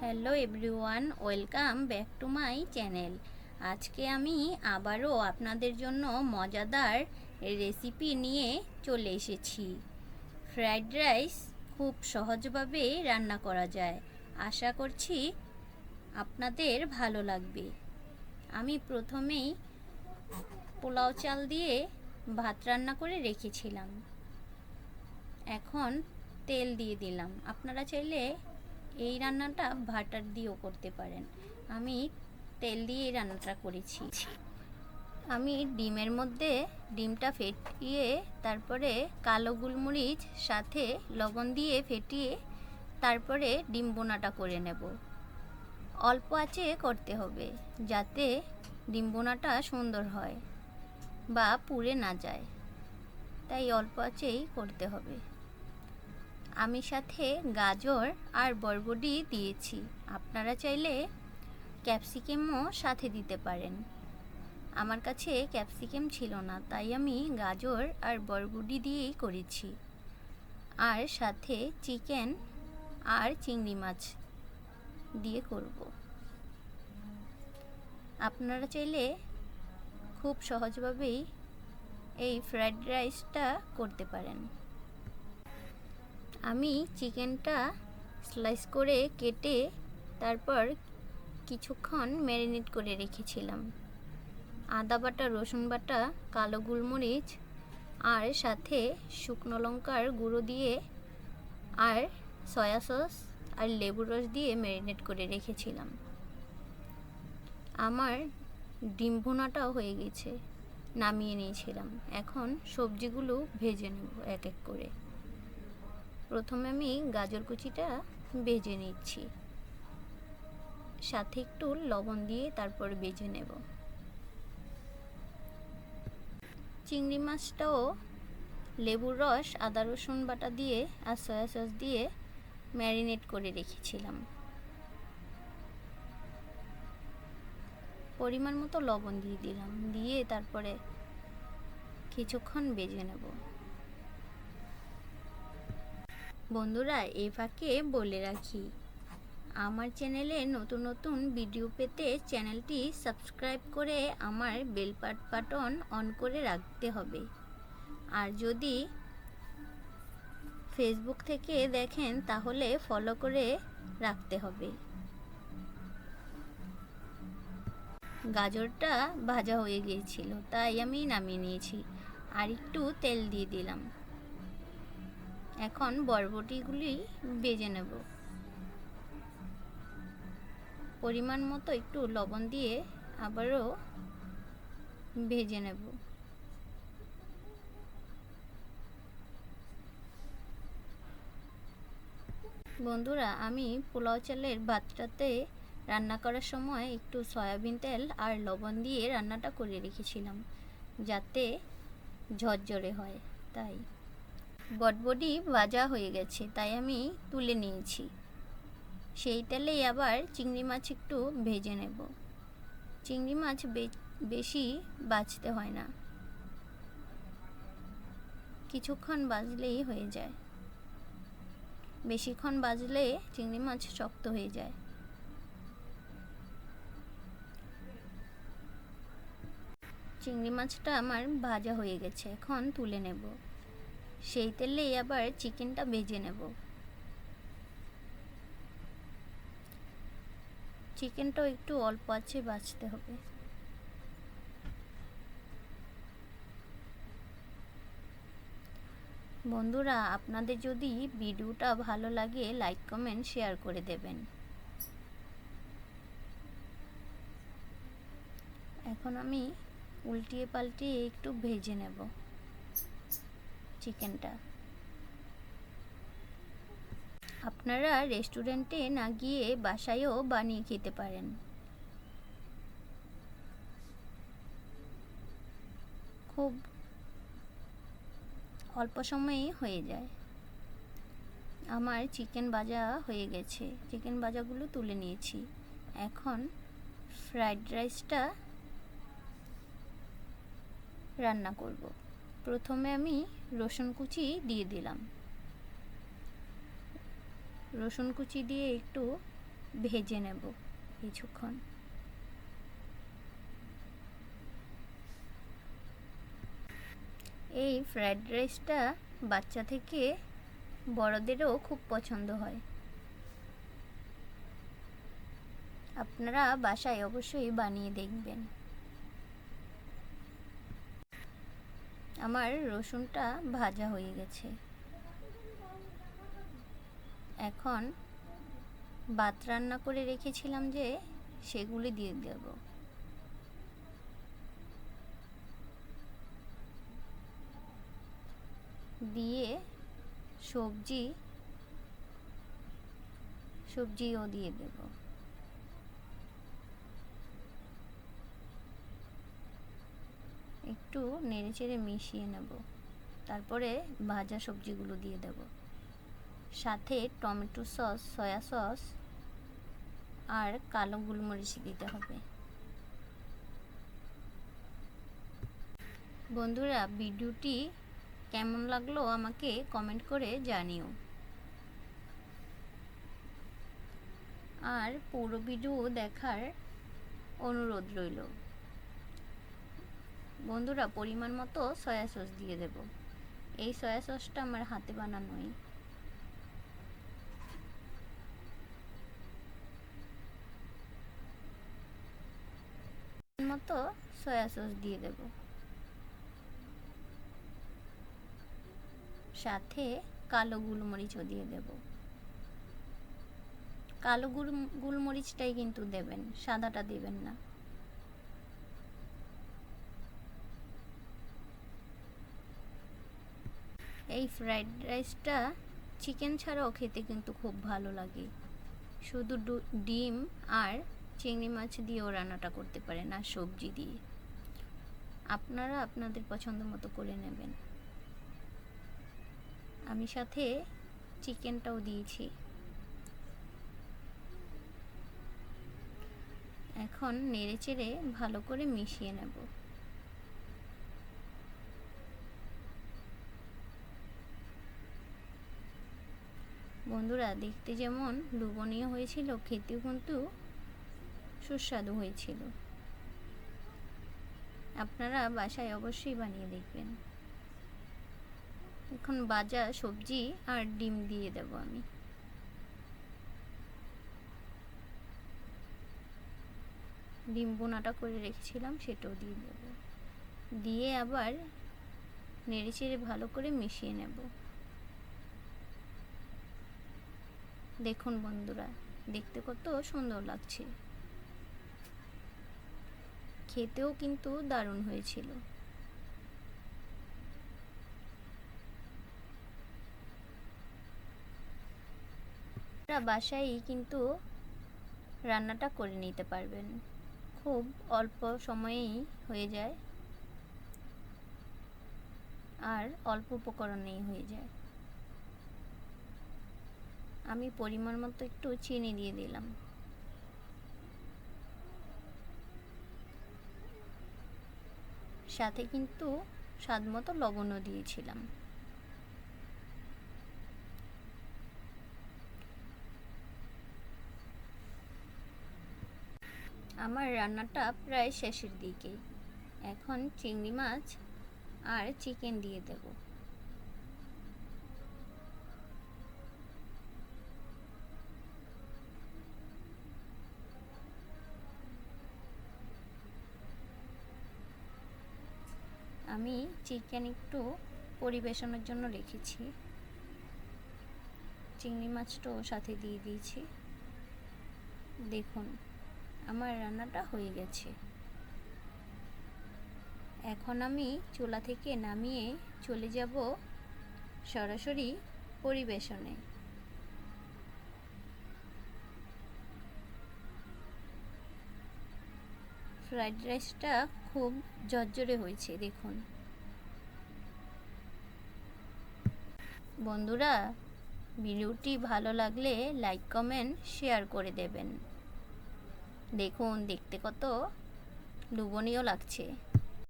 Hello everyone, welcome back to my channel. আজকে আমি আবারও আপনাদের জন্য মজাদার রেসিপি নিয়ে চলে এসেছি। ফ্রাইড রাইস খুব সহজভাবে রান্না করা যায়। আশা করছি আপনাদের ভালো লাগবে। আমি প্রথমেই পোলাও চাল দিয়ে ভাত রান্না করে রেখেছিলাম। এখন তেল দিয়ে দিলাম। আপনারা চাইলে এই রান্নাটা বাটার দিয়েও করতে পারেন। আমি তেল দিয়ে এই রান্নাটা করেছি। আমি ডিমের মধ্যে ডিমটা ফেটিয়ে তারপরে কালো গোলমরিচ সাথে লবণ দিয়ে ফেটিয়ে তারপরে ডিম বোনাটা করে নেব। অল্প আঁচে করতে হবে যাতে ডিম বোনাটা সুন্দর হয় বা পুড়ে না যায়, তাই অল্প আঁচেই করতে হবে। আমি সাথে গাজর আর বরবটি দিয়েছি। আপনারা চাইলে ক্যাপসিকামও সাথে দিতে পারেন। আমার কাছে ক্যাপসিকাম ছিল না, তাই আমি গাজর আর বরবটি দিয়েই করেছি। আর সাথে চিকেন আর চিংড়ি মাছ দিয়ে করব। আপনারা চাইলে খুব সহজভাবেই এই ফ্রাইড রাইসটা করতে পারেন। আমি চিকেনটা স্লাইস করে কেটে তারপর কিছুক্ষণ ম্যারিনেট করে রেখেছিলাম। আদা বাটা, রসুন বাটা, কালো গোলমরিচ আর সাথে শুকনো লঙ্কার গুঁড়ো দিয়ে আর সয়া সস আর লেবুর রস দিয়ে ম্যারিনেট করে রেখেছিলাম। আমার ডিম ভুনাটাও হয়ে গেছে, নামিয়ে নিয়েছিলাম। এখন সবজিগুলো ভেজে নেব এক এক করে। প্রথমে আমি গাজর কুচিটা ভেজে নিচ্ছি, সাথে একটু লবণ দিয়ে তারপর ভেজে নেব। চিংড়ি মাছটাও লেবুর রস, আদা রসুন বাটা দিয়ে আর সয়া সস দিয়ে ম্যারিনেট করে রেখেছিলাম। পরিমাণ মতো লবণ দিয়ে দিলাম, দিয়ে তারপরে কিছুক্ষণ ভেজে নেব। বন্ধুরা, এই ফাঁকে বলে রাখি, আমার চ্যানেলে নতুন নতুন ভিডিও পেতে চ্যানেলটি সাবস্ক্রাইব করে আমার বেল বাটন অন করে রাখতে হবে। আর যদি ফেসবুক থেকে দেখেন তাহলে ফলো করে রাখতে হবে। গাজরটা ভাজা হয়ে গিয়েছিল, তাই আমি নামিয়ে নিয়েছি। আর একটু তেল দিয়ে দিলাম। এখন বরবটিগুলি ভেজে নেব। পরিমাণ মতো একটু লবণ দিয়ে আবারও ভেজে নেব। বন্ধুরা, আমি পোলাও চালের ভাতটাতে রান্না করার সময় একটু সয়াবিন তেল আর লবণ দিয়ে রান্নাটা করে রেখেছিলাম যাতে ঝরঝরে হয়। তাই বটবটি ভাজা হয়ে গেছে, তাই আমি তুলে নিয়েছি। সেই তেলেই আবার চিংড়ি মাছ একটু ভেজে নেব। চিংড়ি মাছ বেশি ভাজতে হয় না, কিছুক্ষণ ভাজলেই হয়ে যায়। বেশিক্ষণ ভাজলে চিংড়ি মাছ শক্ত হয়ে যায়। চিংড়ি মাছটা আমার ভাজা হয়ে গেছে, এখন তুলে নেব। সেই তেলেই আবার চিকেনটা ভেজে নেব। চিকেনটাও একটু অল্প আঁচে ভাজতে হবে। বন্ধুরা, আপনাদের যদি ভিডিওটা ভালো লাগে লাইক কমেন্ট শেয়ার করে দেবেন। এখন আমি উল্টিয়ে পাল্টিয়ে একটু ভেজে নেব চিকেনটা। আপনারা রেস্টুরেন্টে না গিয়ে বাসায়ও বানিয়ে খেতে পারেন। খুব অল্প সময়েই হয়ে যায়। আমার চিকেন ভাজা হয়ে গেছে, চিকেন ভাজাগুলো তুলে নিয়েছি। এখন ফ্রাইড রাইসটা রান্না করব। প্রথমে আমি রসুন কুচি দিয়ে দিলাম। রসুন কুচি দিয়ে একটু ভেজে নেব কিছুক্ষণ। এই ফ্রাইড রাইসটা বাচ্চা থেকে বড়দেরও খুব পছন্দ হয়। আপনারা বাসায় অবশ্যই বানিয়ে দেখবেন। আমার রসুনটা ভাজা হয়ে গেছে। এখন ভাত রান্না করে রেখেছিলাম যে সেগুলি দিয়ে দেব। দিয়ে সবজিও দিয়ে দেব। একটু নেড়েচেড়ে মিশিয়ে নেব। তারপরে ভাজা সবজিগুলো দিয়ে দেব। সাথে টমেটো সস, সয়া সস আর কালো গোলমরিচ দিতে হবে। বন্ধুরা, ভিডিওটি কেমন লাগলো আমাকে কমেন্ট করে জানিও। আর পুরো ভিডিও দেখার অনুরোধ রইল। বন্ধুরা, পরিমাণ মতো সয়া সস দিয়ে দেব। এই সয়া সসটা আমার হাতে বানানোই। মতো সয়া সস দিয়ে দেব। সাথে কালো গোলমরিচও দিয়ে দেব। কালো গোলমরিচটাই কিন্তু দেবেন, সাদাটা দেবেন না। এই ফ্রাইড রাইসটা চিকেন ছাড়াও খেতে কিন্তু খুব ভালো লাগে। শুধু ডিম আর চিংড়ি মাছ দিয়েও রান্নাটা করতে পারেন, আর সবজি দিয়ে। আপনারা আপনাদের পছন্দ মতো করে নেবেন। আমি সাথে চিকেনটাও দিয়েছি। এখন নেড়েচেড়ে ভালো করে মিশিয়ে নেব। বন্ধুরা, দেখতে যেমন লোভনীয় হয়েছিল, খেতেও কিন্তু সুস্বাদু হয়েছিল। আপনারা বাসায় অবশ্যই বানিয়ে দেখবেন। এখন ভাজা সবজি আর ডিম দিয়ে দেব আমি। ডিম বোনাটা করে রেখেছিলাম, সেটাও দিয়ে দেব। দিয়ে আবার নেড়েচেড়ে ভালো করে মিশিয়ে নেব। দেখুন বন্ধুরা, দেখতে কত সুন্দর লাগছে। খেতেও কিন্তু দারুণ হয়েছিল। বাসায় কিন্তু রান্নাটা করে নিতে পারবেন। খুব অল্প সময়েই হয়ে যায় আর অল্প উপকরণেই হয়ে যায়। আমি পরিমাণ মতো একটু চিনি দিয়ে দিলাম। সাথে কিন্তু স্বাদ মতো লবণও দিয়েছিলাম। আমার রান্নাটা প্রায় শেষের দিকে। এখন চিংড়ি মাছ আর চিকেন দিয়ে দেব। আমি চিকেন একটু পরিবেশনের জন্য রেখেছি। চিংড়ি মাছটাও সাথে দিয়ে দিয়েছি। দেখুন, আমার রান্নাটা হয়ে গেছে। এখন আমি চুলা থেকে নামিয়ে চলে যাব সরাসরি পরিবেশনে। ফ্রাইড রাইসটা খুব ঝরঝরে হয়েছে, দেখুন। বন্ধুরা, ভিডিওটি ভালো লাগলে লাইক, কমেন্ট, শেয়ার করে দেবেন। দেখুন, দেখতে কত লোভনীয় লাগছে।